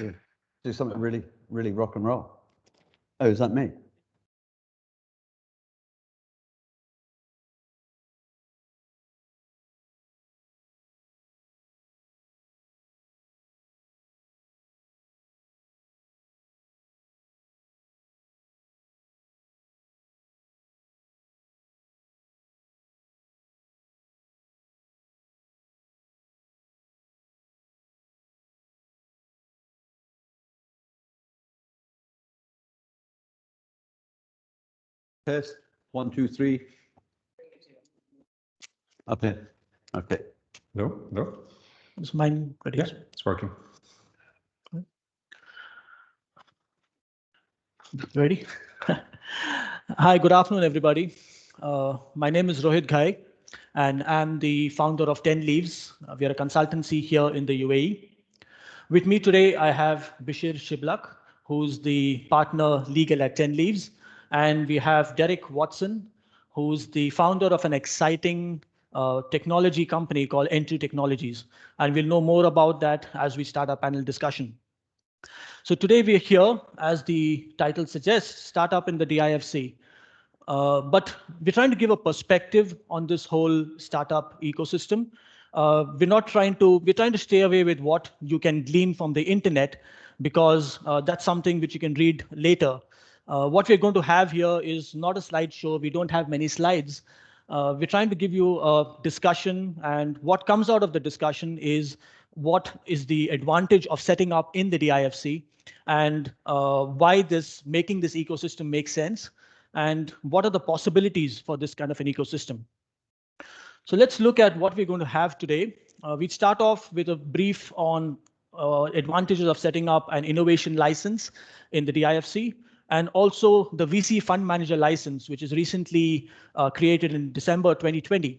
to do something really, really rock and roll. Oh, is that me? Test 1, 2, 3. Okay. Okay. No. Is mine ready? Yeah, it's working. Ready? Hi, good afternoon, everybody. My name is Rohit Ghai, and I'm the founder of 10 Leaves. We are a consultancy here in the UAE. With me today, I have Bashir Shiblak, who's the partner legal at 10 Leaves. And we have Derek Watson, who's the founder of an exciting technology company called Entry Technologies. And we'll know more about that as we start our panel discussion. So today we're here, as the title suggests, startup in the DIFC. But we're trying to give a perspective on this whole startup ecosystem. We're trying to stay away with what you can glean from the internet, because that's something which you can read later. What we're going to have here is not a slideshow. We don't have many slides. We're trying to give you a discussion, and what comes out of the discussion is what is the advantage of setting up in the DIFC, and why making this ecosystem makes sense, and what are the possibilities for this kind of an ecosystem. So let's look at what we're going to have today. We start off with a brief on advantages of setting up an innovation license in the DIFC, and also the VC fund manager license, which is recently created in December 2020.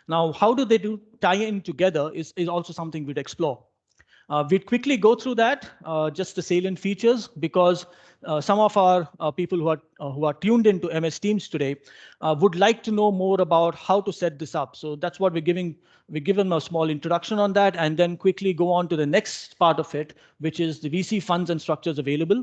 Now, how do they tie in together is also something we'd explore. We'd quickly go through that, just the salient features, because some of our people who are tuned into MS Teams today would like to know more about how to set this up. So that's what we're giving. We give them a small introduction on that, and then quickly go on to the next part of it, which is the VC funds and structures available,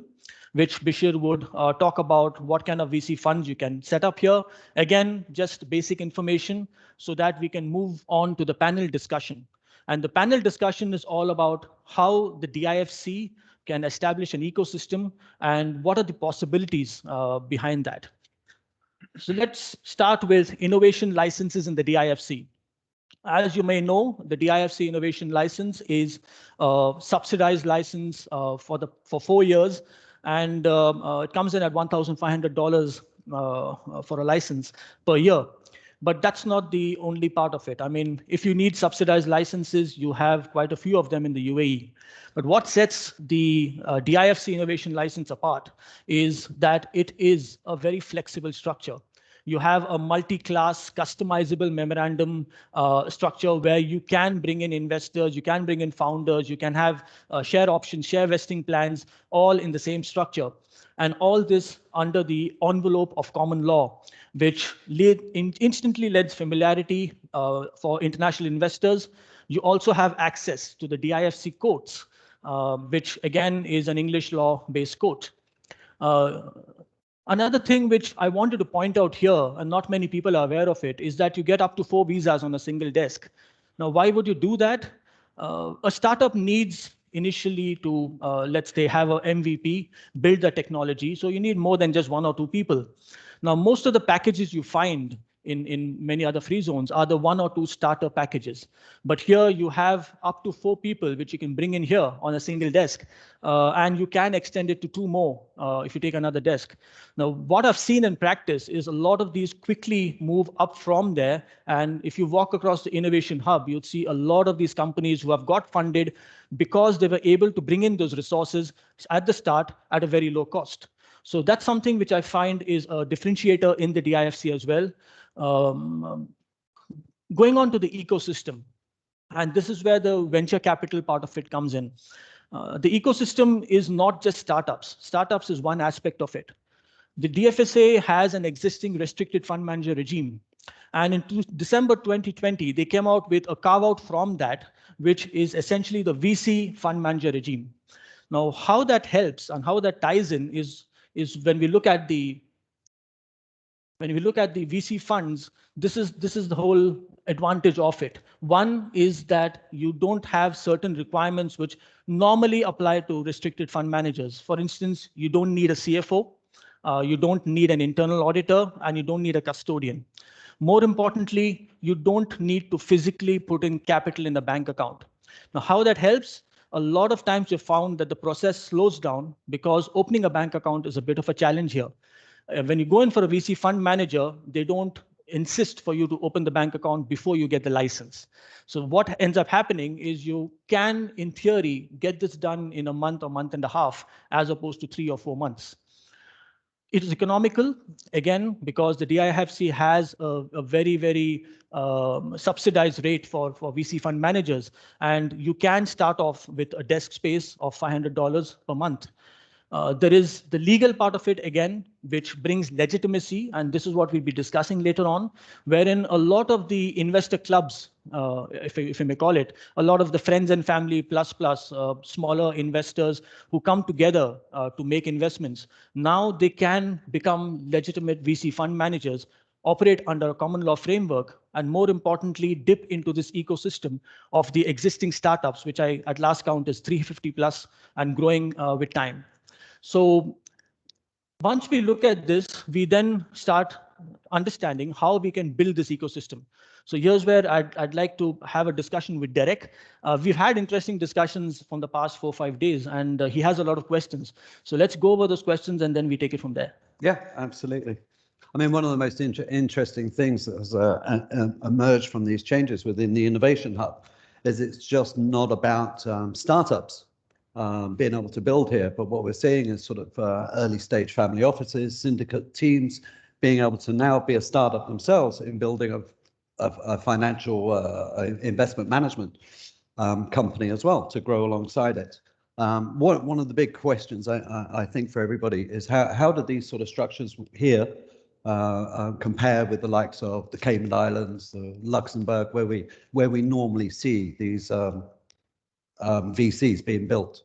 which Bashir would talk about what kind of VC funds you can set up here. Again, just basic information so that we can move on to the panel discussion. And the panel discussion is all about how the DIFC can establish an ecosystem and what are the possibilities behind that. So let's start with innovation licenses in the DIFC. As you may know, the DIFC innovation license is a subsidized license for 4 years, and it comes in at $1,500 for a license per year. But that's not the only part of it. I mean, if you need subsidized licenses, you have quite a few of them in the UAE. But what sets the DIFC innovation license apart is that it is a very flexible structure. You have a multi-class customizable memorandum structure where you can bring in investors, you can bring in founders, you can have share options, share vesting plans, all in the same structure. And all this under the envelope of common law, which instantly lends familiarity for international investors. You also have access to the DIFC courts, which again is an English law-based court. Another thing which I wanted to point out here, and not many people are aware of it, is that you get up to 4 visas on a single desk. Now, why would you do that? A startup needs initially to, let's say, have a MVP, build the technology. So you need more than just 1 or 2 people. Now, most of the packages you find in many other free zones are the 1 or 2 starter packages. But here you have up to 4 people, which you can bring in here on a single desk. And you can extend it to 2 more if you take another desk. Now, what I've seen in practice is a lot of these quickly move up from there. And if you walk across the Innovation Hub, you'll see a lot of these companies who have got funded because they were able to bring in those resources at the start at a very low cost. So that's something which I find is a differentiator in the DIFC as well. Going on to the ecosystem, and this is where the venture capital part of it comes in. The ecosystem is not just startups. Startups is one aspect of it. The DFSA has an existing restricted fund manager regime. And in December 2020, they came out with a carve out from that, which is essentially the VC fund manager regime. Now, how that helps and how that ties in is when we look at the VC funds, this is the whole advantage of it. One is that you don't have certain requirements which normally apply to restricted fund managers. For instance, you don't need a CFO, you don't need an internal auditor, and you don't need a custodian. More importantly, you don't need to physically put in capital in a bank account. Now, how that helps? A lot of times you've found that the process slows down because opening a bank account is a bit of a challenge here. When you go in for a VC fund manager, they don't insist for you to open the bank account before you get the license. So what ends up happening is you can, in theory, get this done in a month or month and a half, as opposed to 3 or 4 months. It is economical, again, because the DIFC has a very, very subsidized rate for VC fund managers. And you can start off with a desk space of $500 per month. There is the legal part of it, again, which brings legitimacy, and this is what we'll be discussing later on, wherein a lot of the investor clubs, if I may call it, a lot of the friends and family plus smaller investors who come together to make investments, now they can become legitimate VC fund managers, operate under a common law framework, and more importantly, dip into this ecosystem of the existing startups, which I at last count is 350 plus and growing with time. So once we look at this, we then start understanding how we can build this ecosystem. So here's where I'd like to have a discussion with Derek. We've had interesting discussions from the past 4 or 5 days, and he has a lot of questions. So let's go over those questions, and then we take it from there. Yeah, absolutely. I mean, one of the most interesting things that has emerged from these changes within the Innovation Hub is it's just not about startups being able to build here, but what we're seeing is sort of early stage family offices, syndicate teams being able to now be a startup themselves in building a financial investment management company as well to grow alongside it. One of the big questions I think for everybody is how do these sort of structures here compare with the likes of the Cayman Islands, Luxembourg, where we normally see these VCs being built?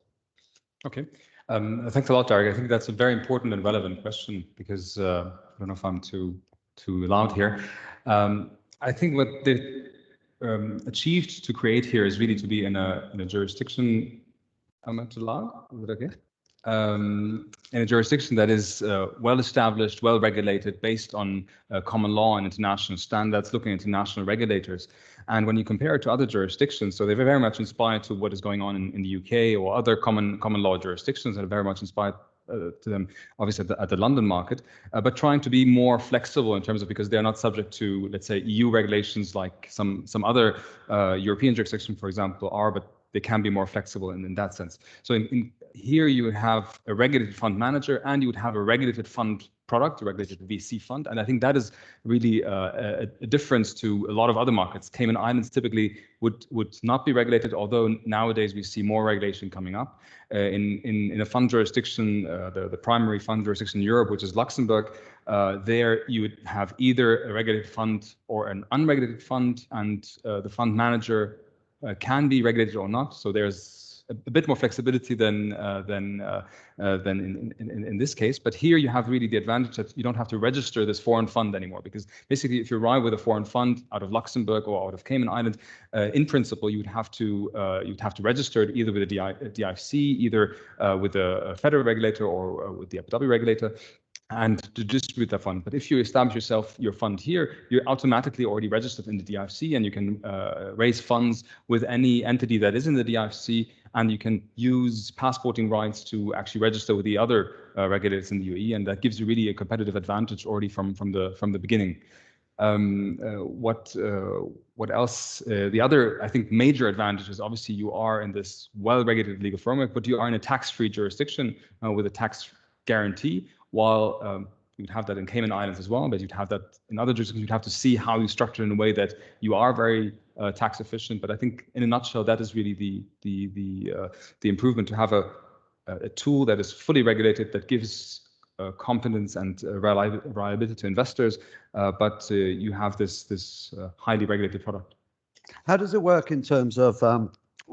Okay, thanks a lot, Derek. I think that's a very important and relevant question because I don't know if I'm too loud here. I think what they achieved to create here is really to be in a jurisdiction. Am I too loud? Is it okay? In a jurisdiction that is well established, well regulated, based on common law and international standards, looking at international regulators. And when you compare it to other jurisdictions, so they're very much inspired to what is going on in the UK or other common law jurisdictions that are very much inspired to them, obviously at the London market, but trying to be more flexible in terms of, because they're not subject to, let's say, EU regulations like some other European jurisdictions, for example, are, but they can be more flexible in that sense. So here you have a regulated fund manager and you would have a regulated fund product, a regulated VC fund. And I think that is really a difference to a lot of other markets. Cayman Islands typically would not be regulated, although nowadays we see more regulation coming up. In a fund jurisdiction, the primary fund jurisdiction in Europe, which is Luxembourg, there you would have either a regulated fund or an unregulated fund, and the fund manager can be regulated or not. So there's a bit more flexibility than in this case. But here you have really the advantage that you don't have to register this foreign fund anymore, because basically if you arrive with a foreign fund out of Luxembourg or out of Cayman Islands, in principle you would have to register it either with a DIFC, either with a federal regulator or with the Abu Dhabi regulator, and to distribute that fund. But if you establish your fund here, you're automatically already registered in the DIFC, and you can raise funds with any entity that is in the DIFC, and you can use passporting rights to actually register with the other regulators in the UAE, and that gives you really a competitive advantage already from the beginning. What else? The other, I think, major advantage is obviously you are in this well-regulated legal framework, but you are in a tax-free jurisdiction with a tax guarantee. While you'd have that in Cayman Islands as well, but you'd have that in other jurisdictions. You'd have to see how you structure it in a way that you are very tax efficient. But I think, in a nutshell, that is really the improvement, to have a tool that is fully regulated, that gives confidence and reliability to investors, but you have this highly regulated product. How does it work in terms of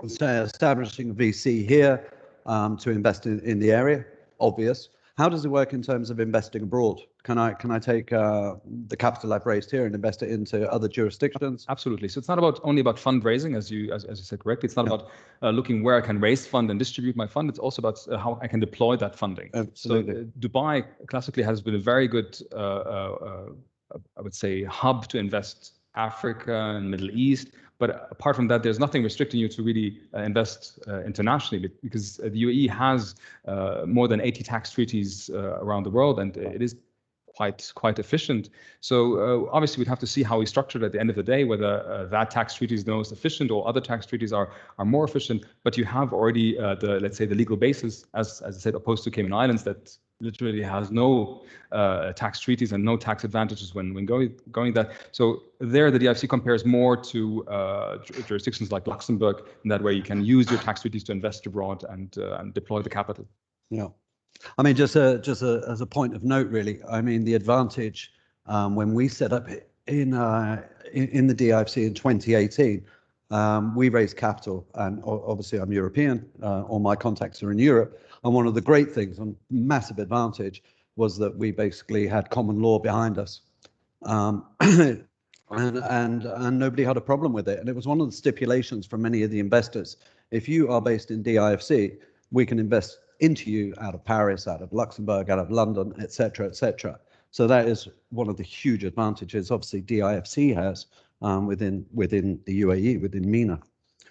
say establishing a VC here? to invest in the area, obvious. How does it work in terms of investing abroad? Can I take the capital I've raised here and invest it into other jurisdictions? Absolutely. So it's not only about fundraising, as you said correctly. It's not about looking where I can raise fund and distribute my fund. It's also about how I can deploy that funding. Absolutely. So Dubai classically has been a very good, I would say, hub to invest Africa and Middle East. But apart from that, there's nothing restricting you to really invest internationally, because the UAE has more than 80 tax treaties around the world, and it is quite efficient. So obviously we'd have to see how we structure it at the end of the day, whether that tax treaty is the most efficient or other tax treaties are more efficient. But you have already let's say the legal basis, as I said, opposed to Cayman Islands, that literally has no tax treaties and no tax advantages when going that. So there, the DIFC compares more to jurisdictions like Luxembourg, and that way you can use your tax treaties to invest abroad and deploy the capital. Yeah, I mean, just as a point of note, really. I mean, the advantage when we set up in the DIFC in 2018, we raised capital, and obviously I'm European. All my contacts are in Europe. And one of the great things, and massive advantage, was that we basically had common law behind us, and nobody had a problem with it. And it was one of the stipulations from many of the investors. If you are based in DIFC, we can invest into you out of Paris, out of Luxembourg, out of London, etc., etc. So that is one of the huge advantages, obviously, DIFC has within the UAE, within MENA.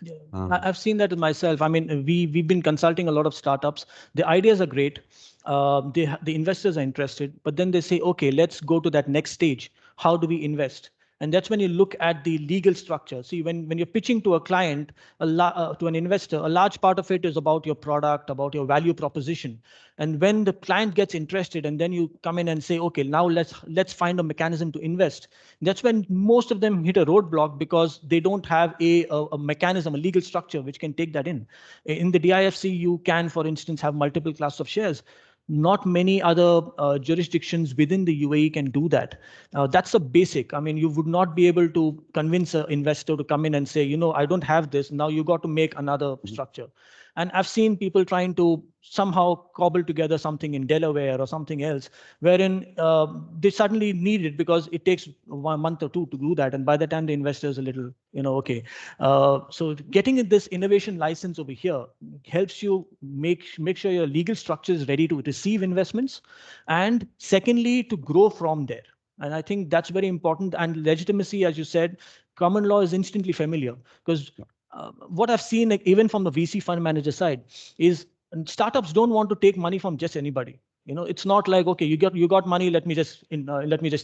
Yeah. I've seen that myself. I mean, we've been consulting a lot of startups. The ideas are great. The investors are interested, but then they say, okay, let's go to that next stage. How do we invest? And that's when you look at the legal structure. See, when you're pitching to a client, to an investor, a large part of it is about your product, about your value proposition. And when the client gets interested, and then you come in and say, okay, now let's find a mechanism to invest. That's when most of them hit a roadblock, because they don't have a mechanism, a legal structure, which can take that in. In the DIFC, you can, for instance, have multiple classes of shares. Not many other jurisdictions within the UAE can do that. That's a basic. I mean, you would not be able to convince an investor to come in and say, you know, I don't have this. Now you got to make another structure. And I've seen people trying to somehow cobble together something in Delaware or something else, wherein they suddenly need it because it takes 1 month or 2 to do that. And by the time the investor is a little, you know, okay. So getting this innovation license over here helps you make sure your legal structure is ready to receive investments. And secondly, to grow from there. And I think that's very important. And legitimacy, as you said, common law is instantly familiar, because what I've seen, like, even from the VC fund manager side, is startups don't want to take money from just anybody. You know, it's not like, okay, you got money, let me just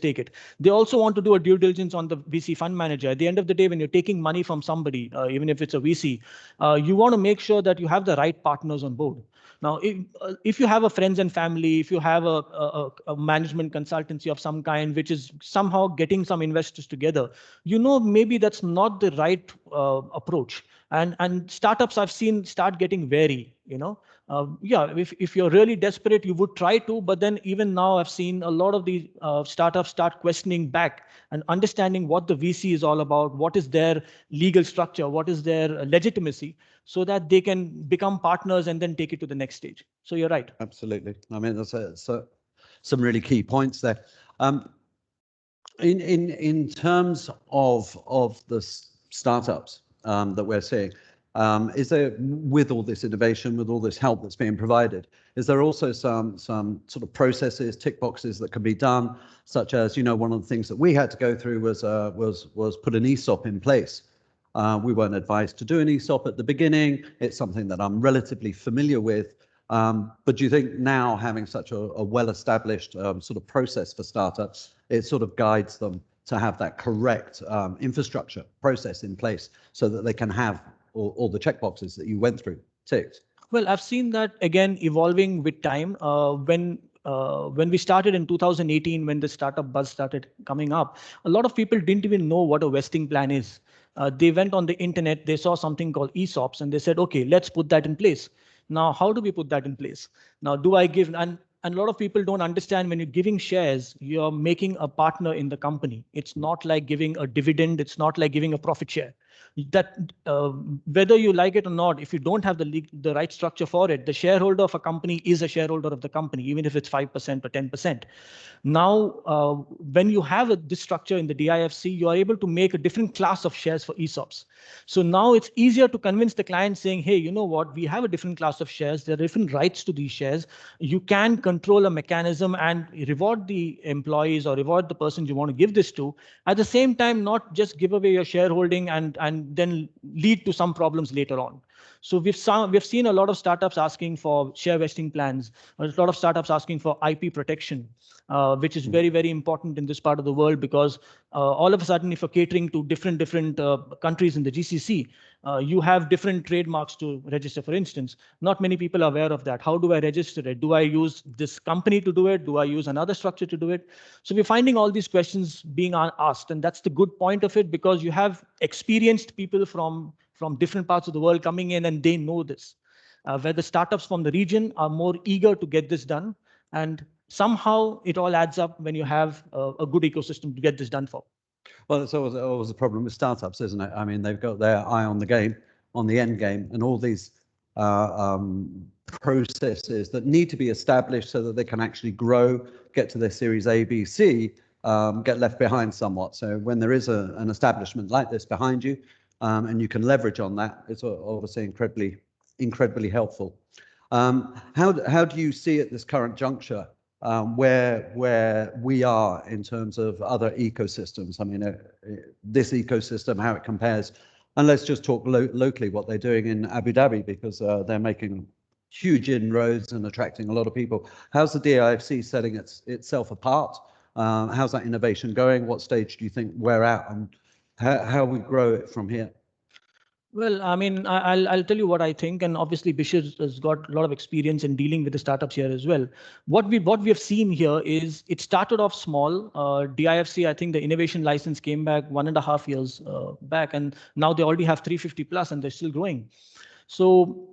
take it. They also want to do a due diligence on the VC fund manager. At the end of the day, when you're taking money from somebody, even if it's a VC, you want to make sure that you have the right partners on board. Now, if you have a friends and family, if you have a management consultancy of some kind, which is somehow getting some investors together, you know, maybe that's not the right approach. And startups I've seen start getting wary, you know. Yeah, if you're really desperate, you would try to, but then even now I've seen a lot of these startups start questioning back and understanding what the VC is all about, what is their legal structure, what is their legitimacy, so that they can become partners and then take it to the next stage. So you're right. Absolutely. I mean, that's some really key points there. In terms of the startups that we're seeing, is there, with all this innovation, with all this help that's being provided, is there also some sort of processes, tick boxes that can be done, such as, you know, one of the things that we had to go through was put an ESOP in place. We weren't advised to do an ESOP at the beginning. It's something that I'm relatively familiar with. But do you think now, having such a well-established sort of process for startups, it sort of guides them to have that correct infrastructure process in place so that they can have all the checkboxes that you went through ticked? Well, I've seen that, again, evolving with time. When we started in 2018, when the startup buzz started coming up, a lot of people didn't even know what a vesting plan is. They went on the internet, they saw something called ESOPs, and they said, okay, let's put that in place. Now, how do we put that in place? Now, do I give, and a lot of people don't understand, when you're giving shares, you're making a partner in the company. It's not like giving a dividend. It's not like giving a profit share. That whether you like it or not, if you don't have the right structure for it, the shareholder of a company is a shareholder of the company, even if it's 5% or 10%. Now, when you have this structure in the DIFC, you are able to make a different class of shares for ESOPs. So now it's easier to convince the client saying, hey, you know what, we have a different class of shares. There are different rights to these shares. You can control a mechanism and reward the employees or reward the person you want to give this to. At the same time, not just give away your shareholding and then lead to some problems later on. So we've seen a lot of startups asking for share vesting plans, a lot of startups asking for IP protection, which is very, very important in this part of the world, because all of a sudden, if you're catering to different countries in the GCC, you have different trademarks to register. For instance, not many people are aware of that. How do I register it? Do I use this company to do it? Do I use another structure to do it? So we're finding all these questions being asked, and that's the good point of it, because you have experienced people from different parts of the world coming in, and they know this, where the startups from the region are more eager to get this done. And somehow it all adds up when you have a good ecosystem to get this done for. Well, it's always a problem with startups, isn't it? I mean, they've got their eye on the game, on the end game, and all these processes that need to be established so that they can actually grow, get to their Series A, B, C, get left behind somewhat. So when there is an establishment like this behind you, and you can leverage on that, it's obviously incredibly helpful. How do you see at this current juncture where we are in terms of other ecosystems? I mean, this ecosystem, how it compares, and let's just talk locally what they're doing in Abu Dhabi, because they're making huge inroads and attracting a lot of people. How's the DIFC setting itself apart? How's that innovation going? What stage do you think we're at, and how we grow it from here? Well, I mean, I'll tell you what I think, and obviously Bishir has got a lot of experience in dealing with the startups here as well. What we have seen here is it started off small. DIFC, I think the innovation license came back 1.5 years back, and now they already have 350 plus, and they're still growing. So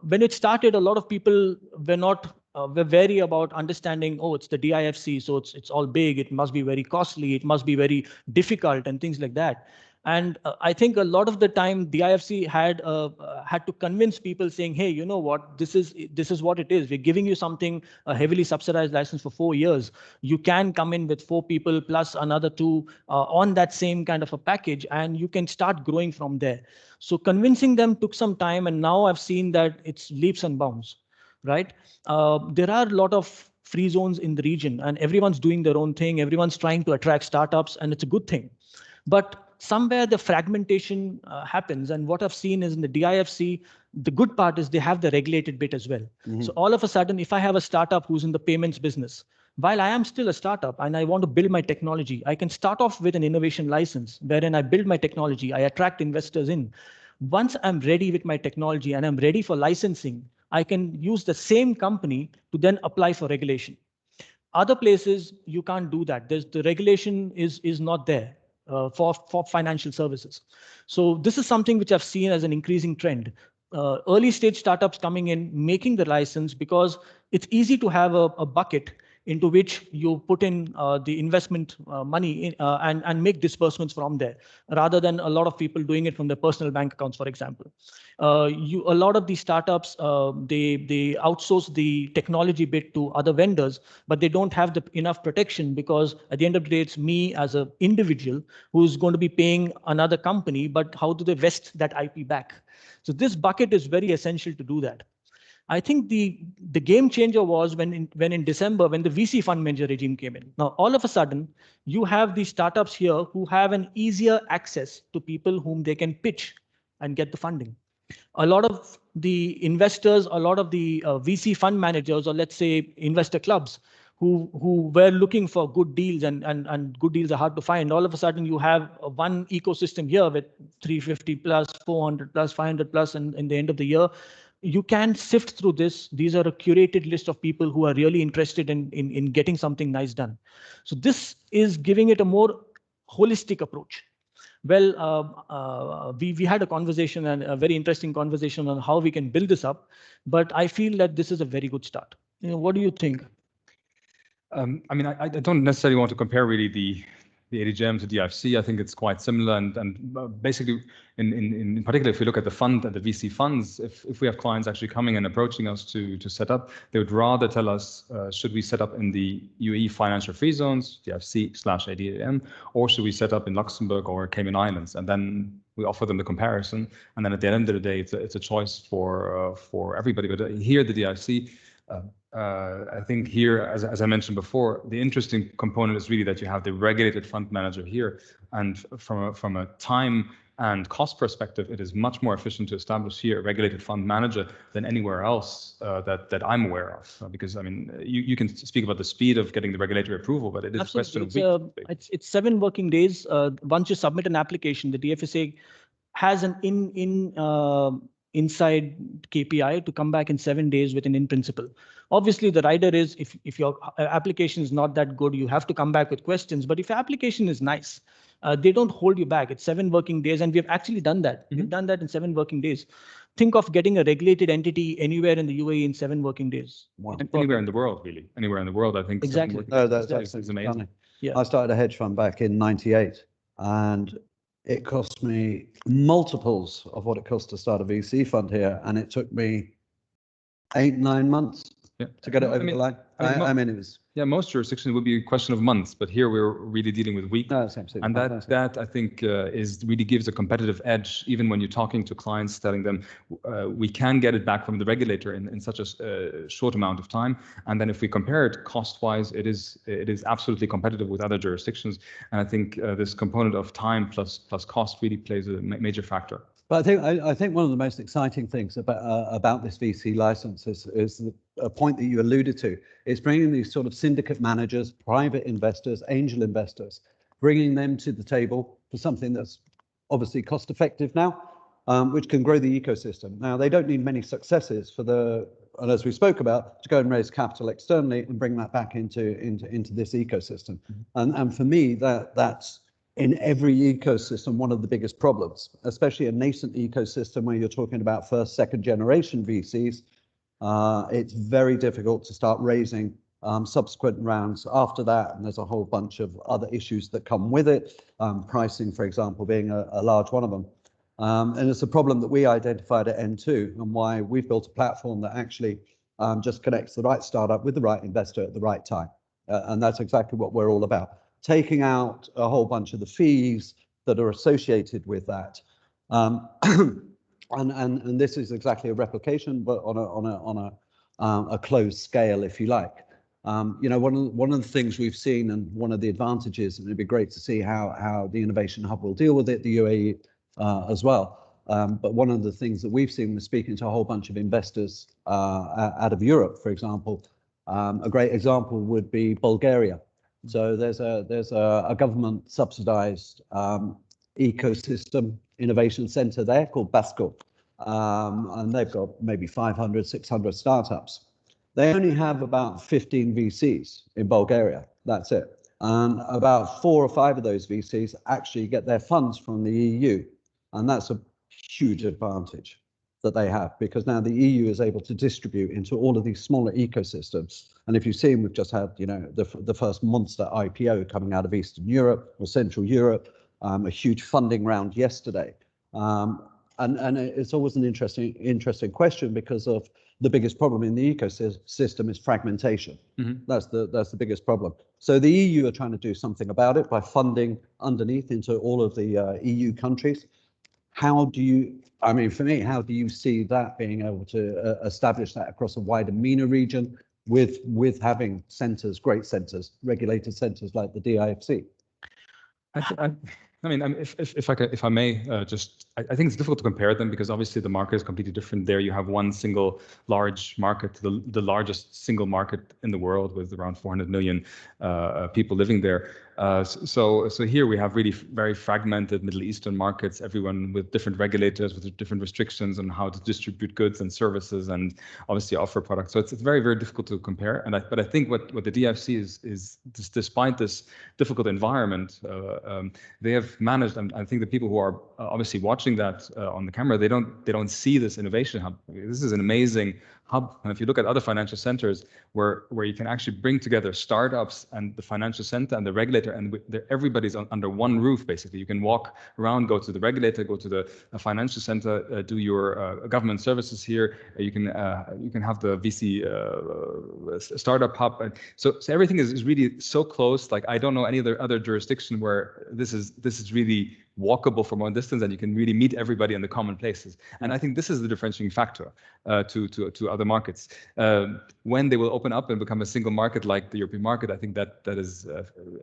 when it started, a lot of people were wary about understanding, oh, it's the DIFC, so it's all big, it must be very costly, it must be very difficult, and things like that. And I think a lot of the time DIFC had to convince people saying, hey, you know what, this is what it is. We're giving you something, a heavily subsidized license for 4 years. You can come in with 4 people plus another 2 on that same kind of a package, and you can start growing from there. So convincing them took some time, and now I've seen that it's leaps and bounds, right? There are a lot of free zones in the region, and everyone's doing their own thing. Everyone's trying to attract startups, and it's a good thing. But somewhere the fragmentation happens, and what I've seen is in the DIFC, the good part is they have the regulated bit as well. Mm-hmm. So all of a sudden, if I have a startup who's in the payments business, while I am still a startup and I want to build my technology, I can start off with an innovation license wherein I build my technology, I attract investors in. Once I'm ready with my technology and I'm ready for licensing, I can use the same company to then apply for regulation. Other places, you can't do that. The regulation is not there. For financial services. So this is something which I've seen as an increasing trend. Early stage startups coming in, making the license, because it's easy to have a bucket into which you put in the investment money in, and make disbursements from there, rather than a lot of people doing it from their personal bank accounts, for example. A lot of these startups, they outsource the technology bit to other vendors, but they don't have enough protection, because at the end of the day, it's me as an individual who's going to be paying another company, but how do they vest that IP back? So this bucket is very essential to do that. I think the game changer was when in December, when the VC fund manager regime came in. Now, all of a sudden, you have these startups here who have an easier access to people whom they can pitch and get the funding. A lot of the investors, a lot of the VC fund managers, or let's say investor clubs, who were looking for good deals, and good deals are hard to find. All of a sudden, you have one ecosystem here with 350 plus, 400 plus, 500 plus, and in the end of the year, you can sift through this. These are a curated list of people who are really interested in getting something nice done. So this is giving it a more holistic approach. Well, we had a conversation, and a very interesting conversation on how we can build this up. But I feel that this is a very good start. What do you think? I mean, I don't necessarily want to compare really the ADGM to DIFC, I think it's quite similar. And basically, in particular, if we look at the fund and the VC funds, if we have clients actually coming and approaching us to set up, they would rather tell us, should we set up in the UAE financial free zones, DIFC/ADGM, or should we set up in Luxembourg or Cayman Islands? And then we offer them the comparison. And then at the end of the day, it's a choice for everybody. But here, the DIFC, I think here, as I mentioned before, the interesting component is really that you have the regulated fund manager here. And from a time and cost perspective, it is much more efficient to establish here a regulated fund manager than anywhere else that I'm aware of. Because I mean, you can speak about the speed of getting the regulatory approval, but it is Absolutely. a question of weeks. It's 7 working days. Once you submit an application, the DFSA has an inside KPI to come back in 7 days with an in principle. Obviously, the rider is, if your application is not that good, you have to come back with questions. But if your application is nice, they don't hold you back. It's 7 working days, and we have actually done that. We've done that in 7 working days. Think of getting a regulated entity anywhere in the UAE in 7 working days. Wow. Anywhere in the world, really. Anywhere in the world, I think. Exactly. No, that's is amazing. funny. Yeah. I started a hedge fund back in '98, and it cost me multiples of what it cost to start a VC fund here, and it took me 8-9 months to get it over the line. I mean, it was. Yeah, most jurisdictions would be a question of months, but here we're really dealing with weeks. No, it's absolutely and fantastic. that I think really gives a competitive edge, even when you're talking to clients, telling them we can get it back from the regulator in such a short amount of time. And then if we compare it cost-wise, it is absolutely competitive with other jurisdictions. And I think this component of time plus cost really plays a major factor. But I think one of the most exciting things about this VC license is a point that you alluded to. It's bringing these sort of syndicate managers, private investors, angel investors, bringing them to the table for something that's obviously cost effective now, which can grow the ecosystem. Now, they don't need many successes and as we spoke about, to go and raise capital externally and bring that back into this ecosystem. Mm-hmm. And for me, that's in every ecosystem, one of the biggest problems, especially a nascent ecosystem where you're talking about first, second generation VCs. It's very difficult to start raising subsequent rounds after that. And there's a whole bunch of other issues that come with it. Pricing, for example, being a large one of them. And it's a problem that we identified at N2 and why we've built a platform that actually just connects the right startup with the right investor at the right time. And that's exactly what we're all about. Taking out a whole bunch of the fees that are associated with that. And this is exactly a replication, but on a closed scale, if you like. You know, one of the things we've seen, and one of the advantages, and it'd be great to see how the Innovation Hub will deal with it, the UAE as well. But one of the things that we've seen, was speaking to a whole bunch of investors out of Europe, for example. A great example would be Bulgaria. So there's a government subsidized ecosystem innovation center there called Basko. And they've got maybe 500, 600 startups. They only have about 15 VCs in Bulgaria. That's it. And about 4 or 5 of those VCs actually get their funds from the EU. And that's a huge advantage that they have, because now the EU is able to distribute into all of these smaller ecosystems. And if you've seen, we've just had, you know, the first monster IPO coming out of Eastern Europe or Central Europe, a huge funding round yesterday. And it's always an interesting question, because of the biggest problem in the ecosystem is fragmentation. Mm-hmm. That's the biggest problem. So the EU are trying to do something about it by funding underneath into all of the EU countries. How do you, I mean, for me, how do you see that being able to establish that across a wider MENA region with having centers, great centers, regulated centers like the DIFC? I mean, if I may, I think it's difficult to compare them, because obviously the market is completely different. There you have one single large market, the largest single market in the world, with around 400 million people living there. So here we have really very fragmented Middle Eastern markets, everyone with different regulators, with different restrictions on how to distribute goods and services, and obviously offer products. So it's very, very difficult to compare. But I think what the DIFC is despite this difficult environment, they have managed, and I think the people who are obviously watching that on the camera, they don't see this innovation hub. This is an amazing hub. And if you look at other financial centers where you can actually bring together startups and the financial center and the regulator, and everybody's under one roof, basically. You can walk around, go to the regulator, go to the financial center, do your government services here. You can have the VC startup hub. And so everything is really so close. Like, I don't know any other jurisdiction where this is really walkable from one distance, and you can really meet everybody in the common places. And I think this is the differentiating factor to other markets. When they will open up and become a single market like the European market, I think that is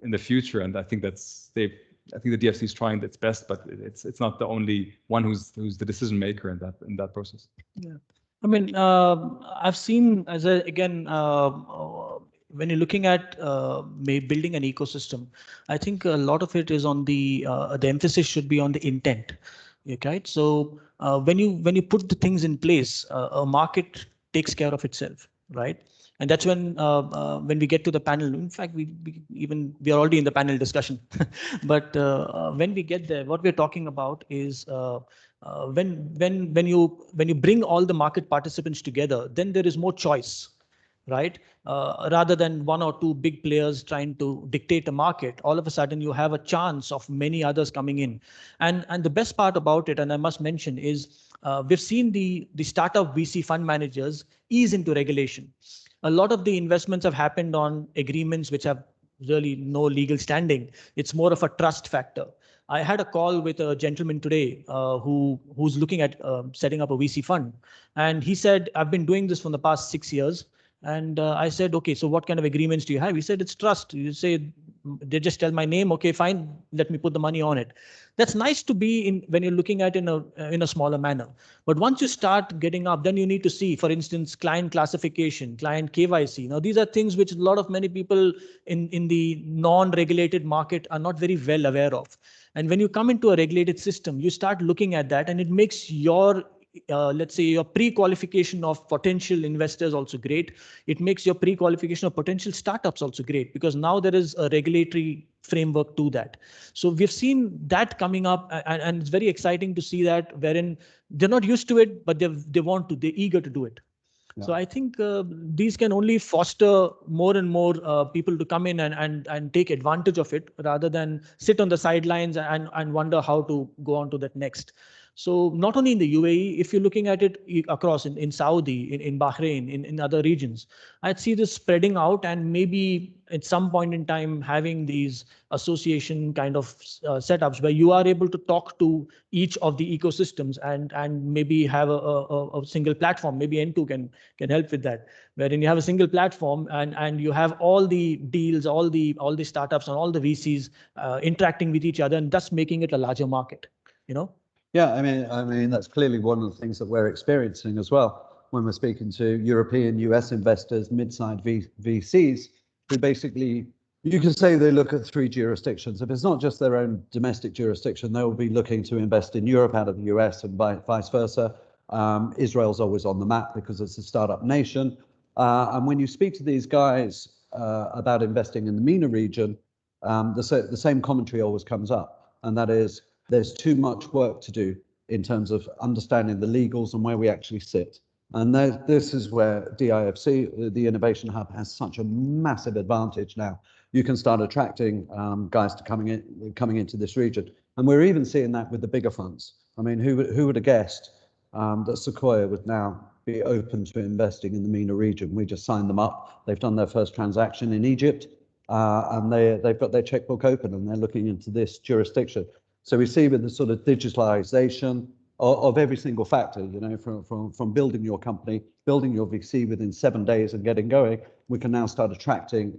in the future, and I think I think the DIFC is trying its best, but it's not the only one who's the decision maker in that process. Yeah, I mean, I've seen when you're looking at building an ecosystem, I think a lot of it is on the emphasis should be on the intent. Okay, so when you put the things in place, a market takes care of itself, right? And that's when we get to the panel. In fact, we are already in the panel discussion. But when we get there, what we're talking about is when you bring all the market participants together, then there is more choice, right? Rather than one or two big players trying to dictate a market, all of a sudden you have a chance of many others coming in. And the best part about it, and I must mention, is we've seen the startup VC fund managers ease into regulation. A lot of the investments have happened on agreements which have really no legal standing. It's more of a trust factor. I had a call with a gentleman today who's looking at setting up a VC fund. And he said, I've been doing this for the past 6 years. And I said, okay, so what kind of agreements do you have? He said, it's trust. You say, they just tell my name. Okay, fine. Let me put the money on it. That's nice to be in when you're looking at in a smaller manner. But once you start getting up, then you need to see, for instance, client classification, client KYC. Now, these are things which many people in the non-regulated market are not very well aware of. And when you come into a regulated system, you start looking at that, and it makes your let's say your pre-qualification of potential investors also great. It makes your pre-qualification of potential startups also great, because now there is a regulatory framework to that. So we've seen that coming up, and it's very exciting to see that, wherein they're not used to it, but they're eager to do it. Yeah. So I think these can only foster more and more people to come in and take advantage of it, rather than sit on the sidelines and wonder how to go on to that next. So not only in the UAE, if you're looking at it across in Saudi, in Bahrain, in other regions, I'd see this spreading out, and maybe at some point in time having these association kind of setups where you are able to talk to each of the ecosystems and maybe have a single platform. Maybe N2 can help with that, wherein you have a single platform and you have all the deals, all the startups and all the VCs interacting with each other, and thus making it a larger market, you know? Yeah, I mean that's clearly one of the things that we're experiencing as well when we're speaking to European, US investors, mid-sized VCs, who basically, you can say they look at 3 jurisdictions. If it's not just their own domestic jurisdiction, they will be looking to invest in Europe out of the US and vice versa. Israel's always on the map because it's a startup nation. And when you speak to these guys about investing in the MENA region, the same commentary always comes up, and that is, there's too much work to do in terms of understanding the legals and where we actually sit. And this is where DIFC, the Innovation Hub, has such a massive advantage now. You can start attracting guys to coming into this region. And we're even seeing that with the bigger funds. I mean, who would have guessed that Sequoia would now be open to investing in the MENA region? We just signed them up. They've done their first transaction in Egypt, and they've got their checkbook open, and they're looking into this jurisdiction. So we see with the sort of digitalization of every single factor, you know, from building your company, building your VC within 7 days and getting going, we can now start attracting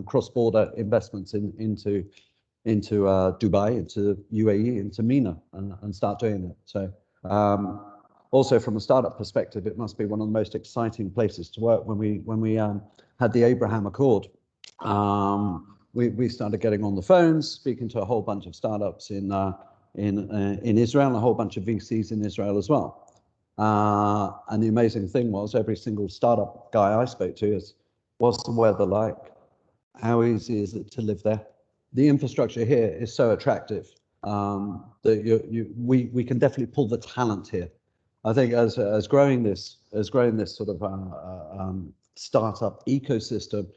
cross-border investments into Dubai, into UAE, into MENA, and start doing it. So also from a startup perspective, it must be one of the most exciting places to work. When we had the Abraham Accord, we started getting on the phones, speaking to a whole bunch of startups in Israel, and a whole bunch of VCs in Israel as well. And the amazing thing was, every single startup guy I spoke to is, what's the weather like? How easy is it to live there? The infrastructure here is so attractive that we can definitely pull the talent here. I think as growing this sort of startup ecosystem,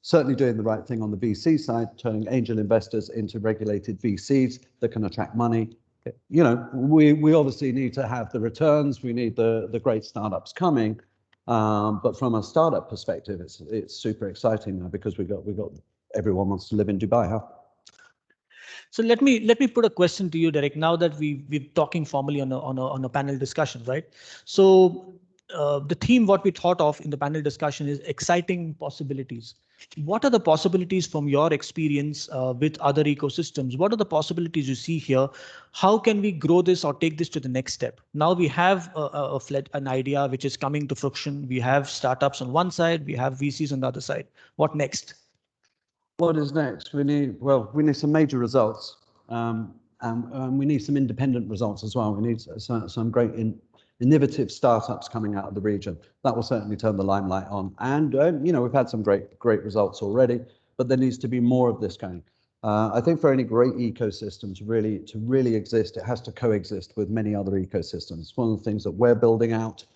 certainly doing the right thing on the VC side, turning angel investors into regulated VCs that can attract money. You know, we obviously need to have the returns. We need the great startups coming, but from a startup perspective, it's super exciting now because we got everyone wants to live in Dubai, huh? So let me put a question to you, Derek. Now that we're talking formally on a panel discussion, right? So the theme what we thought of in the panel discussion is exciting possibilities. What are the possibilities from your experience with other ecosystems? What are the possibilities you see here? How can we grow this or take this to the next step? Now we have an idea which is coming to fruition. We have startups on one side, we have VCs on the other side. What next? What is next? We need some major results, and we need some independent results as well. We need some great innovative startups coming out of the region. That will certainly turn the limelight on. And you know, we've had some great results already, but there needs to be more of this going. I think for any great ecosystem to really exist, it has to coexist with many other ecosystems. It's one of the things that we're building out.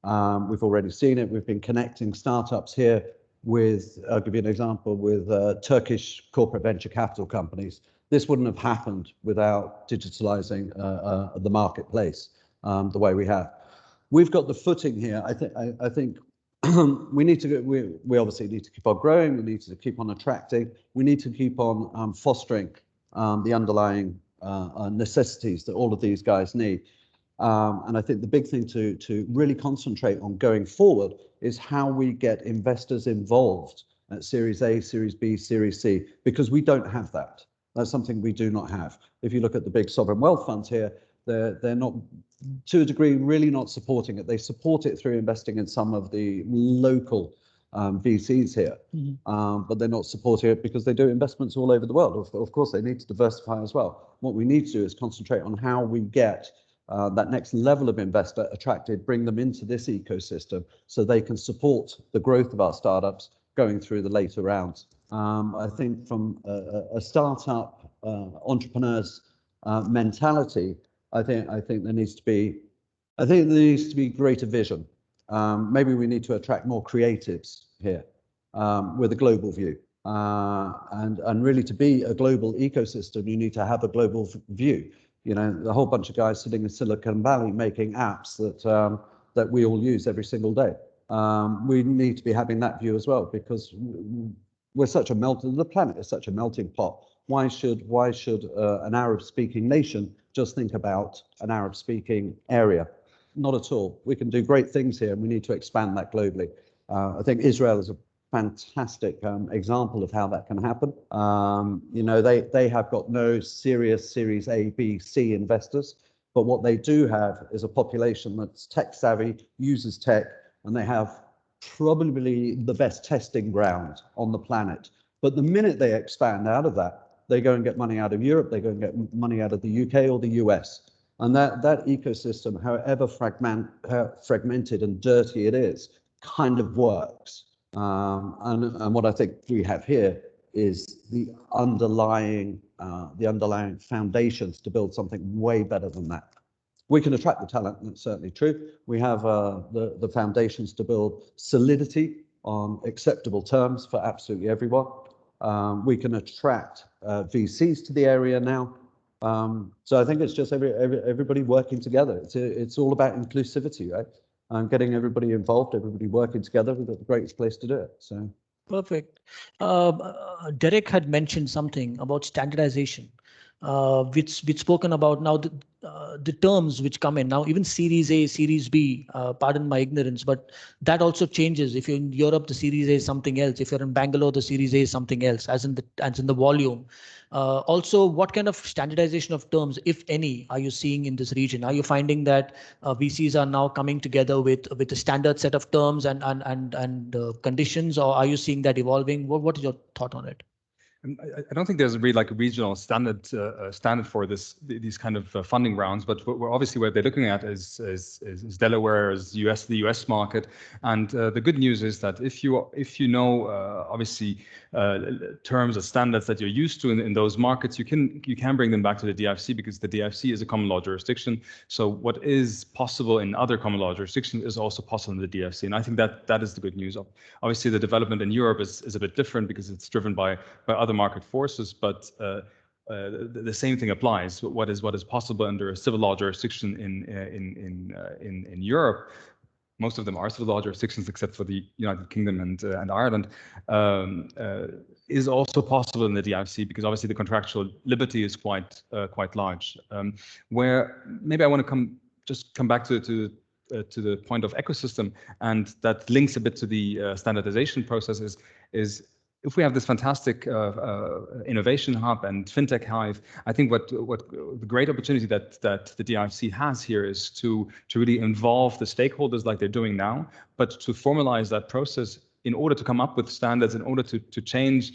We've already seen it. We've been connecting startups here with, I'll give you an example, with Turkish corporate venture capital companies. This wouldn't have happened without digitalizing the marketplace the way we have. We've got the footing here. I think we obviously need to keep on growing. We need to keep on attracting. We need to keep on fostering the underlying necessities that all of these guys need. And I think the big thing to really concentrate on going forward is how we get investors involved at Series A, Series B, Series C, because we don't have that. That's something we do not have. If you look at the big sovereign wealth funds here, they're not, to a degree, really not supporting it. They support it through investing in some of the local VCs here, but they're not supporting it because they do investments all over the world. Of course, they need to diversify as well. What we need to do is concentrate on how we get that next level of investor attracted, bring them into this ecosystem so they can support the growth of our startups going through the later rounds. I think from a startup entrepreneur's mentality, I think there needs to be greater vision. Maybe we need to attract more creatives here with a global view. And really, to be a global ecosystem, you need to have a global view. You know, the whole bunch of guys sitting in Silicon Valley making apps that we all use every single day. We need to be having that view as well, because we're such a the planet is such a melting pot. Why should an Arab-speaking nation just think about an Arab-speaking area? Not at all. We can do great things here, and we need to expand that globally. I think Israel is a fantastic example of how that can happen. You know, they have got no serious Series A, B, C investors, but what they do have is a population that's tech savvy, uses tech, and they have probably the best testing ground on the planet. But the minute they expand out of that, they go and get money out of Europe, they go and get money out of the UK or the US. And that ecosystem, however fragmented and dirty it is, kind of works. And what I think we have here is the underlying foundations to build something way better than that. We can attract the talent, and that's certainly true. We have the foundations to build solidity on acceptable terms for absolutely everyone. We can attract VCs to the area now. So I think it's just everybody working together. It's all about inclusivity, right? And getting everybody involved, everybody working together. We've got the greatest place to do it. So perfect. Derek had mentioned something about standardization, which spoken about now. The terms which come in now, even Series A, Series B, pardon my ignorance, but that also changes. If you're in Europe, the Series A is something else. If you're in Bangalore, the Series A is something else, as in the volume. Also, what kind of standardization of terms, if any, are you seeing in this region? Are you finding that VCs are now coming together with a standard set of terms and conditions, or are you seeing that evolving? What is your thought on it? I don't think there's really like a regional standard for these kind of funding rounds, but obviously what they're looking at is Delaware, is the US market, and the good news is that if you know obviously terms or standards that you're used to in those markets, you can bring them back to the DIFC, because the DIFC is a common law jurisdiction. So what is possible in other common law jurisdictions is also possible in the DIFC, and I think that is the good news. Obviously, the development in Europe is a bit different because it's driven by other market forces, but the same thing applies. What is possible under a civil law jurisdiction in Europe, most of them are civil law jurisdictions except for the United Kingdom and Ireland, is also possible in the DIFC, because obviously the contractual liberty is quite large. Where maybe I want to come back to the point of ecosystem, and that links a bit to the standardization process, is if we have this fantastic innovation hub and fintech hive, I think what the great opportunity that the DIFC has here is to really involve the stakeholders like they're doing now, but to formalize that process in order to come up with standards, in order to change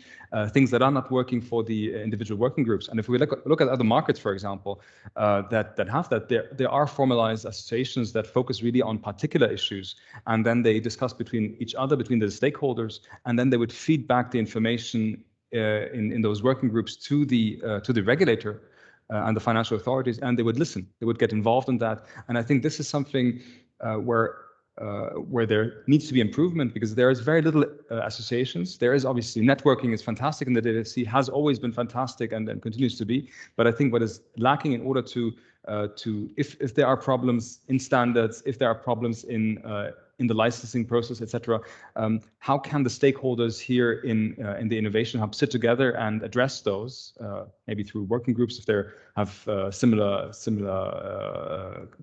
things that are not working for the individual working groups. And if we look at other markets, for example, that have that, there are formalized associations that focus really on particular issues, and then they discuss between each other, between the stakeholders, and then they would feed back the information in those working groups to the regulator and the financial authorities, and they would listen. They would get involved in that, and I think this is something where there needs to be improvement, because there is very little associations. There is obviously networking is fantastic, and the DIFC has always been fantastic and continues to be. But I think what is lacking in order to if there are problems in standards, if there are problems in the licensing process, etc., how can the stakeholders here in the Innovation Hub sit together and address those, maybe through working groups if they have similar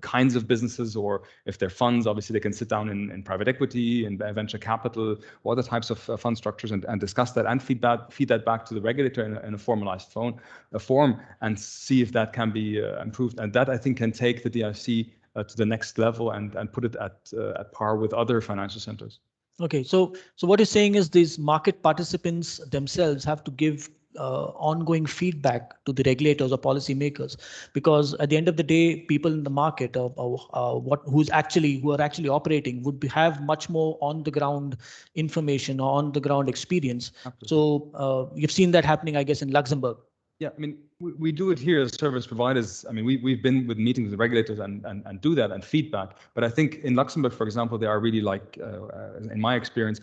kinds of businesses, or if they're funds, obviously they can sit down in private equity and venture capital or other types of fund structures and discuss that and feed that back to the regulator in a formalized form and see if that can be improved. And that, I think, can take the DIFC to the next level and put it at par with other financial centers. Okay, so what you're saying is these market participants themselves have to give ongoing feedback to the regulators or policymakers, because at the end of the day, people in the market who are actually operating would have much more on the ground information or on the ground experience. Absolutely. So you've seen that happening, I guess, in Luxembourg. Yeah, I mean, we do it here as service providers. I mean, we've been with meetings with regulators and do that and feedback. But I think in Luxembourg, for example, there are really, like, in my experience,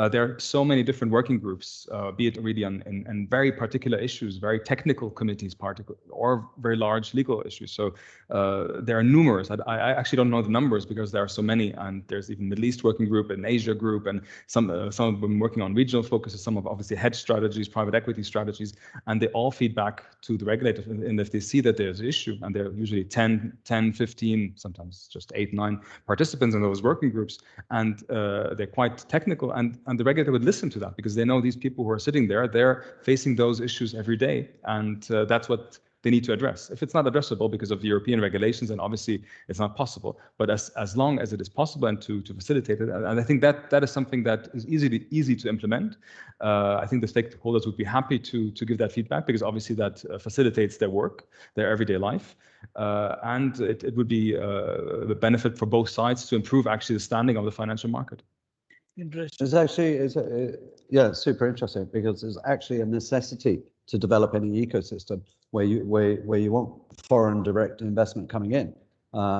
there are so many different working groups, be it really on very particular issues, very technical committees, or very large legal issues. So there are numerous. I actually don't know the numbers because there are so many. And there's even Middle East working group and Asia group, and some of them working on regional focuses, some of obviously hedge strategies, private equity strategies, and they all feed back to the regulators. And if they see that there's an issue, and there are usually 10, 15, sometimes just 8, 9 participants in those working groups, and they're quite technical, and the regulator would listen to that because they know these people who are sitting there, they're facing those issues every day, and that's what they need to address. If it's not addressable because of the European regulations, then obviously it's not possible. But as long as it is possible and to facilitate it, and I think that is something that is easy to implement. I think the stakeholders would be happy to give that feedback, because obviously that facilitates their work, their everyday life, and it would be the benefit for both sides to improve actually the standing of the financial market. Interesting. It's actually, yeah, super interesting, because there's actually a necessity to develop any ecosystem where you want foreign direct investment coming in.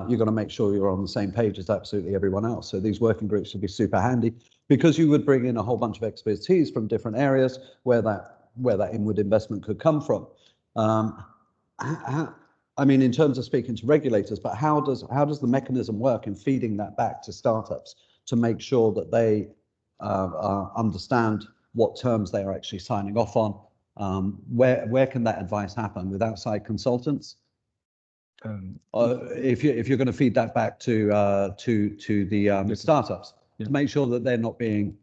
You've got to make sure you're on the same page as absolutely everyone else. So these working groups would be super handy, because you would bring in a whole bunch of expertise from different areas where that inward investment could come from. I mean, in terms of speaking to regulators, but how does the mechanism work in feeding that back to startups to make sure that they understand what terms they are actually signing off on? Where can that advice happen? With outside consultants? If you're going to feed that back to the startups, to make sure that they're not being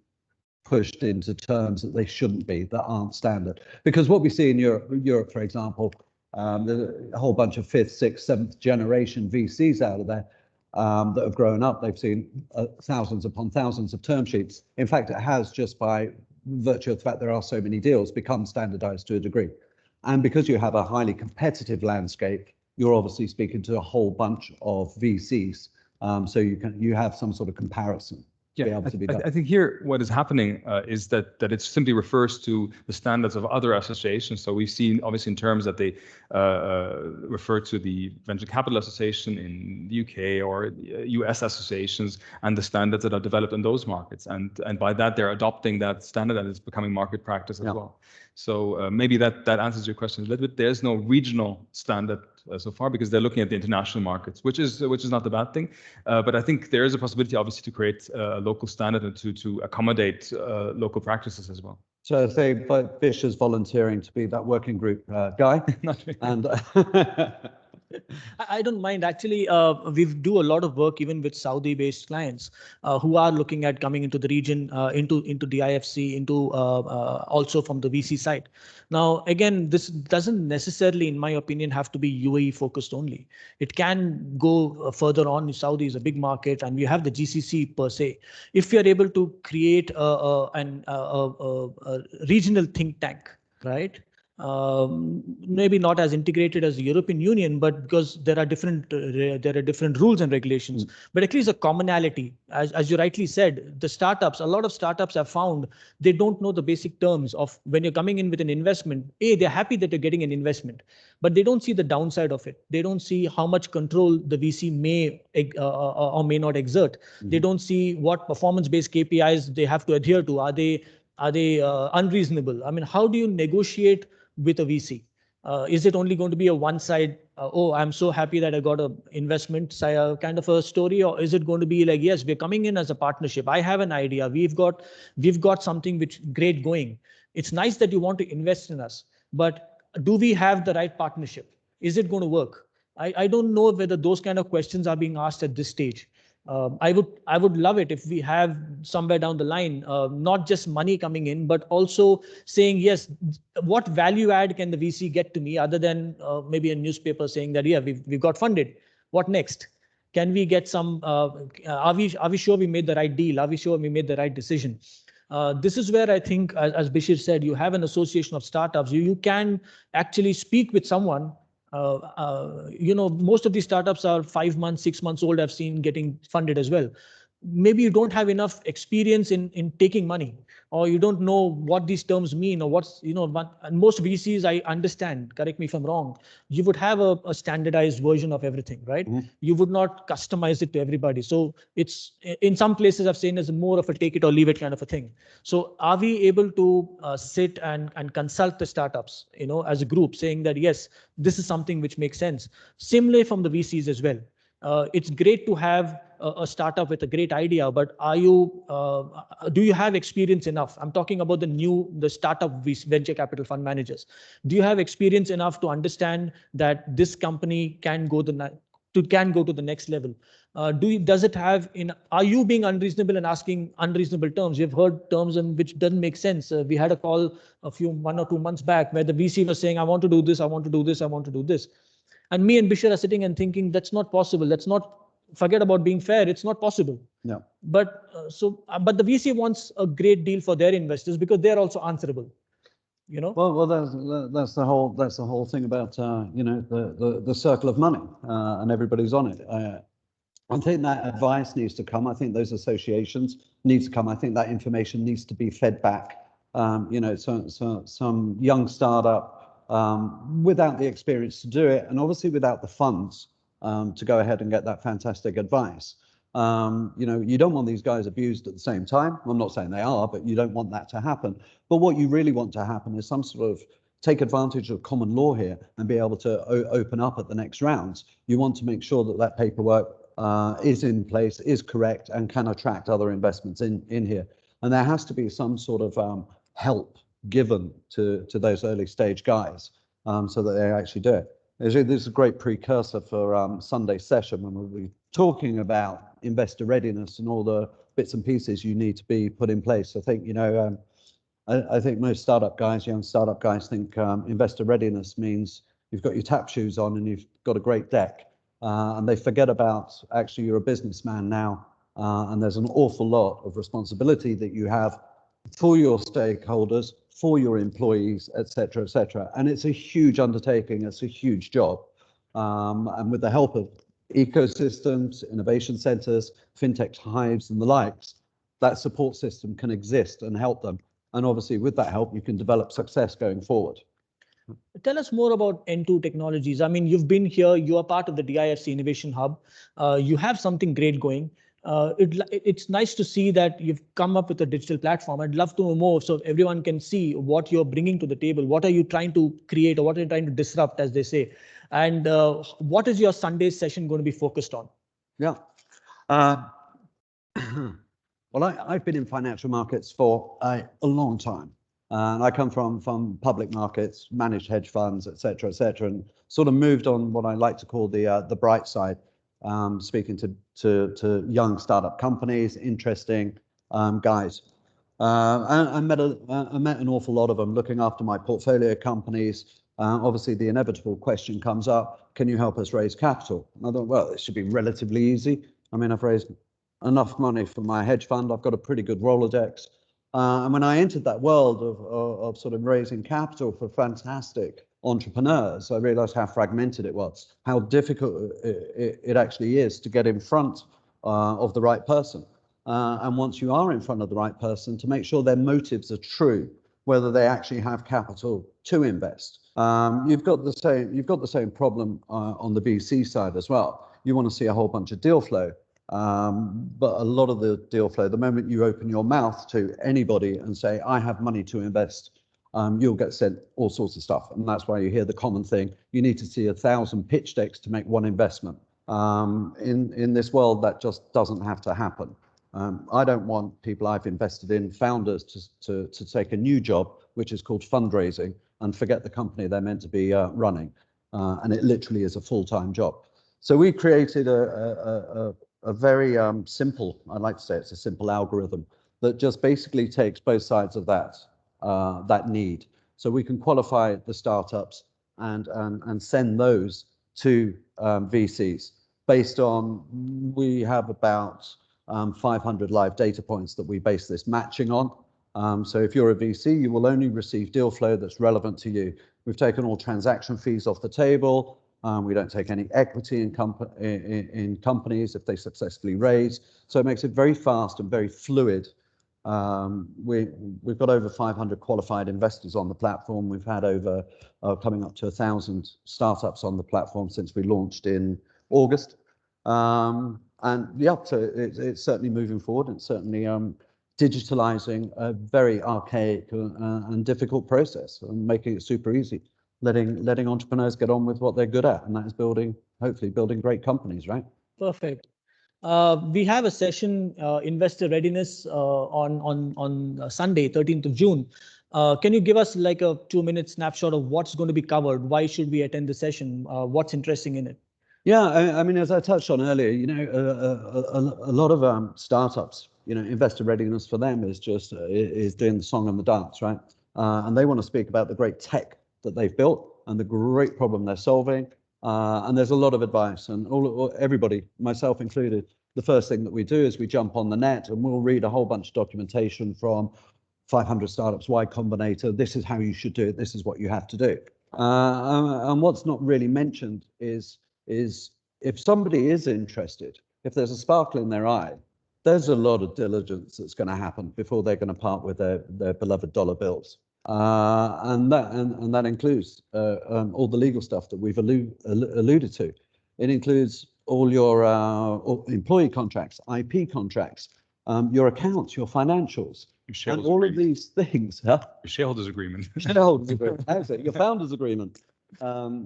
pushed into terms that they shouldn't be, that aren't standard. Because what we see in Europe, for example, there's a whole bunch of 5th, 6th, 7th generation VCs out of there that have grown up. They've seen thousands upon thousands of term sheets. In fact, it has, just by virtue of the fact there are so many deals, become standardized to a degree. And because you have a highly competitive landscape, you're obviously speaking to a whole bunch of VCs. So you have some sort of comparison. Yeah, I think here what is happening is that it simply refers to the standards of other associations. So we've seen, obviously, in terms that they refer to the Venture Capital Association in the UK or US associations and the standards that are developed in those markets. And by that, they're adopting that standard and it's becoming market practice as well. So maybe that answers your question a little bit. There's no regional standard so far because they're looking at the international markets, which is not the bad thing. But I think there is a possibility, obviously, to create a local standard and to accommodate local practices as well. So I say, but Bish is volunteering to be that working group guy. Not really. And I don't mind. Actually, we do a lot of work even with Saudi-based clients who are looking at coming into the region, into DIFC, into also from the VC side. Now, again, this doesn't necessarily, in my opinion, have to be UAE focused only. It can go further on. Saudi is a big market, and we have the GCC per se. If we are able to create a regional think tank, right? Maybe not as integrated as the European Union, but because there are different rules and regulations, but at least a commonality. As you rightly said, a lot of startups have found they don't know the basic terms of when you're coming in with an investment. They're happy that you're getting an investment, but they don't see the downside of it. They don't see how much control the VC may or may not exert. They don't see what performance-based KPIs they have to adhere to. Are they unreasonable? I mean, how do you negotiate with a VC? Is it only going to be a one side, oh, I'm so happy that I got an investment kind of a story? Or is it going to be like, yes, we're coming in as a partnership. I have an idea. We've got something which great going. It's nice that you want to invest in us, but do we have the right partnership? Is it going to work? I don't know whether those kind of questions are being asked at this stage. I would love it if we have somewhere down the line, not just money coming in, but also saying, yes, what value add can the VC get to me other than maybe a newspaper saying that, yeah, we've got funded. What next? Can we get some, are we sure we made the right deal? Are we sure we made the right decision? This is where I think, as Bashir said, you have an association of startups. You can actually speak with someone. Most of these startups are 5 months, 6 months old. I've seen getting funded as well. Maybe you don't have enough experience in taking money, or you don't know what these terms mean, or what's, and most VCs, I understand, correct me if I'm wrong, you would have a standardized version of everything, right? You would not customize it to everybody. So it's, in some places I've seen as more of a take it or leave it kind of a thing. So are we able to sit and consult the startups, as a group, saying that, yes, this is something which makes sense. Similarly from the VCs as well. It's great to have a startup with a great idea, but do you have experience enough? I'm talking about the startup venture capital fund managers. Do you have experience enough to understand that this company can go to the next level? Does it have are you being unreasonable and asking unreasonable terms? You've heard terms in which doesn't make sense. We had a call 1 or 2 months back where the VC was saying, I want to do this, I want to do this, I want to do this. And me and Bashir are sitting and thinking, that's not possible. That's not, forget about being fair. It's not possible. No. But but the VC wants a great deal for their investors because they're also answerable. Well, that's the whole thing about the circle of money, and everybody's on it. I think that advice needs to come. I think those associations need to come. I think that information needs to be fed back. So some young startup without the experience to do it, and obviously without the funds to go ahead and get that fantastic advice. You don't want these guys abused at the same time. I'm not saying they are, but you don't want that to happen. But what you really want to happen is some sort of take advantage of common law here and be able to open up at the next rounds. You want to make sure that paperwork is in place, is correct, and can attract other investments in here. And there has to be some sort of help given to those early stage guys so that they actually do it. This is a great precursor for Sunday's session when we'll be talking about investor readiness and all the bits and pieces you need to be put in place. I think, I think most young startup guys think investor readiness means you've got your tap shoes on and you've got a great deck. And they forget about actually you're a businessman now, and there's an awful lot of responsibility that you have for your stakeholders, for your employees, et cetera, et cetera. And it's a huge undertaking. It's a huge job. And with the help of ecosystems, innovation centers, fintech hives and the likes, that support system can exist and help them. And obviously with that help, you can develop success going forward. Tell us more about N2 Technologies. I mean, you've been here, you are part of the DIFC Innovation Hub. You have something great going. It's nice to see that you've come up with a digital platform. I'd love to know more so everyone can see what you're bringing to the table. What are you trying to create, or what are you trying to disrupt, as they say? And what is your Sunday session going to be focused on? Yeah. Well, I've been in financial markets for a long time. And I come from public markets, managed hedge funds, et cetera, and sort of moved on what I like to call the bright side, speaking to young startup companies, interesting guys. I met an awful lot of them looking after my portfolio companies. Obviously, the inevitable question comes up, can you help us raise capital? And I thought, well, it should be relatively easy. I mean, I've raised enough money for my hedge fund. I've got a pretty good Rolodex. And when I entered that world of sort of raising capital for fantastic entrepreneurs, I realized how fragmented it was, how difficult it actually is to get in front of the right person. And once you are in front of the right person, to make sure their motives are true, whether they actually have capital to invest. You've got the same problem on the VC side as well. You want to see a whole bunch of deal flow. But a lot of the deal flow, the moment you open your mouth to anybody and say, I have money to invest, you'll get sent all sorts of stuff. And that's why you hear the common thing, you need to see 1,000 pitch decks to make one investment. In this world, that just doesn't have to happen. I don't want people I've invested in, founders, to take a new job, which is called fundraising, and forget the company they're meant to be running. And it literally is a full-time job. So we created a very simple, I like to say it's a simple algorithm that just basically takes both sides of that need. So we can qualify the startups and send those to VCs based on, we have about 500 live data points that we base this matching on. So if you're a VC, you will only receive deal flow that's relevant to you. We've taken all transaction fees off the table. We don't take any equity in companies if they successfully raise. So it makes it very fast and very fluid. We've got over 500 qualified investors on the platform. We've had over coming up to 1,000 startups on the platform since we launched in August. And yeah, so it's certainly moving forward. It's certainly digitalizing a very archaic and difficult process and making it super easy. Letting entrepreneurs get on with what they're good at, and that is hopefully building great companies, right? Perfect. We have a session, Investor Readiness, on Sunday, 13th of June. Can you give us like a 2-minute snapshot of what's going to be covered? Why should we attend the session? What's interesting in it? Yeah, I mean, as I touched on earlier, you know, a lot of startups, you know, investor readiness for them is just is doing the song and the dance, right? And they want to speak about the great tech that they've built and the great problem they're solving. And there's a lot of advice, and everybody, myself included, the first thing that we do is we jump on the net and we'll read a whole bunch of documentation from 500 startups, Y Combinator, this is how you should do it, this is what you have to do. And what's not really mentioned is if somebody is interested, if there's a sparkle in their eye, there's a lot of diligence that's going to happen before they're going to part with their beloved dollar bills. And that includes all the legal stuff that we've alluded to. It includes all your employee contracts, IP contracts, your accounts, your financials, and all of these things. Huh? Your shareholders agreement. Shareholders agreement. Actually, your founders agreement,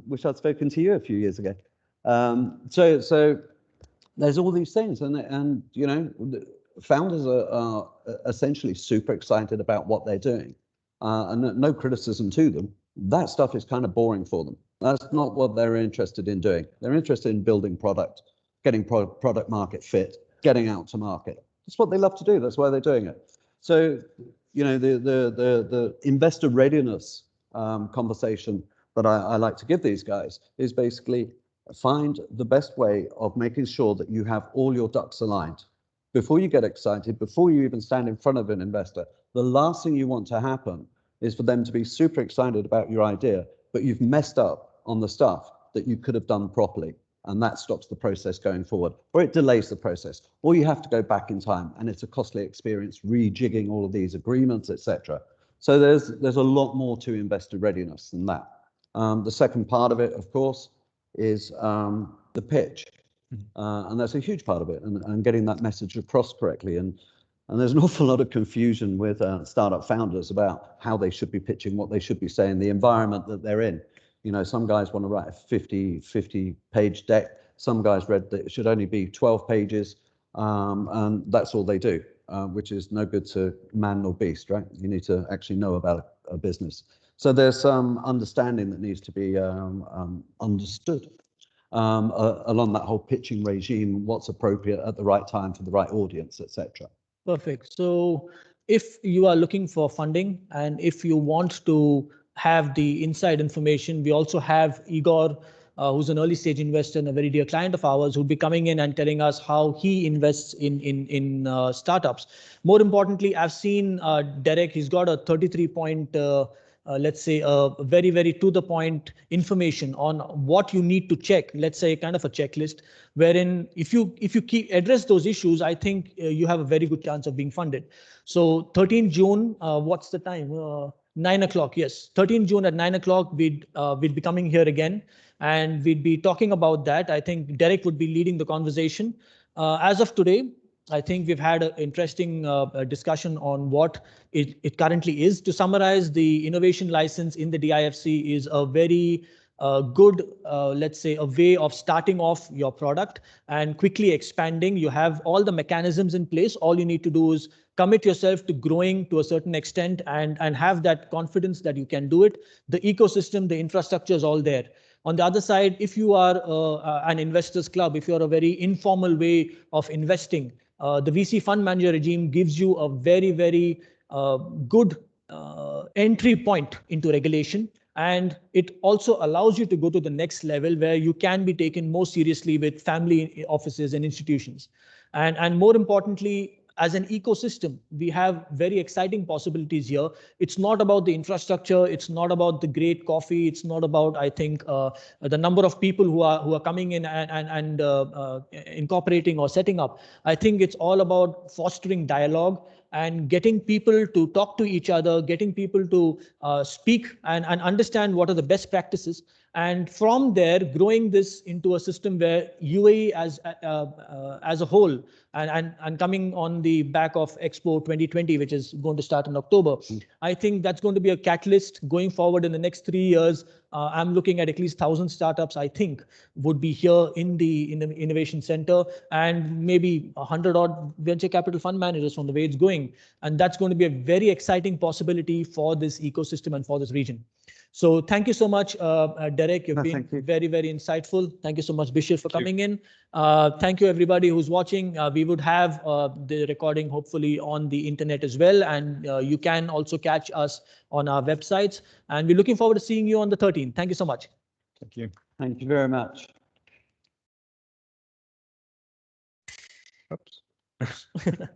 which I'd spoken to you a few years ago. So there's all these things, and you know, founders are essentially super excited about what they're doing. And no criticism to them. That stuff is kind of boring for them. That's not what they're interested in doing. They're interested in building product, getting product market fit, getting out to market. That's what they love to do. That's why they're doing it. So, you know, the investor readiness conversation that I like to give these guys is basically find the best way of making sure that you have all your ducks aligned. Before you get excited, before you even stand in front of an investor, The last thing you want to happen is for them to be super excited about your idea, but you've messed up on the stuff that you could have done properly. And that stops the process going forward, or it delays the process, or you have to go back in time, and it's a costly experience rejigging all of these agreements, etc. So there's a lot more to investor readiness than that. The second part of it, of course, is the pitch, and that's a huge part of it, and getting that message across correctly. And there's an awful lot of confusion with startup founders about how they should be pitching, what they should be saying, the environment that they're in. You know, some guys want to write a 50-page deck. Some guys read that it should only be 12 pages, and that's all they do, which is no good to man nor beast, right? You need to actually know about a business. So there's some understanding that needs to be understood along that whole pitching regime, what's appropriate at the right time for the right audience, etc. Perfect. So if you are looking for funding, and if you want to have the inside information, we also have Igor, who's an early stage investor and a very dear client of ours, who'll be coming in and telling us how he invests in startups. More importantly, I've seen Derek. He's got a 33-point, let's say, a very, very to the point information on what you need to check. Let's say kind of a checklist, wherein if you address those issues, I think you have a very good chance of being funded. So 13 June, what's the time? 9 o'clock, yes. 13 June at 9 o'clock, we'd be coming here again, and we'd be talking about that. I think Derek would be leading the conversation. As of today, I think we've had an interesting discussion on what it currently is. To summarize, the innovation license in the DIFC is a very good, let's say, a way of starting off your product and quickly expanding. You have all the mechanisms in place. All you need to do is commit yourself to growing to a certain extent and have that confidence that you can do it. The ecosystem, the infrastructure is all there. On the other side, if you are an investors club, if you're a very informal way of investing, the VC fund manager regime gives you a very, very good entry point into regulation. And it also allows you to go to the next level where you can be taken more seriously with family offices and institutions. And more importantly, as an ecosystem, we have very exciting possibilities here. It's not about the infrastructure. It's not about the great coffee. It's not about, I think, the number of people who are coming in and incorporating or setting up. I think it's all about fostering dialogue and getting people to talk to each other, getting people to speak and understand what are the best practices. And from there, growing this into a system where UAE as a whole, and coming on the back of Expo 2020, which is going to start in October, I think that's going to be a catalyst going forward in the next 3 years. I'm looking at least 1,000 startups, I think, would be here in the Innovation Center, and maybe 100 odd venture capital fund managers from the way it's going. And that's going to be a very exciting possibility for this ecosystem and for this region. So thank you so much, Derek. You've been very, very insightful. Thank you so much, Bishir, for coming in. Thank you, everybody who's watching. We would have the recording hopefully on the internet as well. And you can also catch us on our websites. And we're looking forward to seeing you on the 13th. Thank you so much. Thank you. Thank you very much. Oops.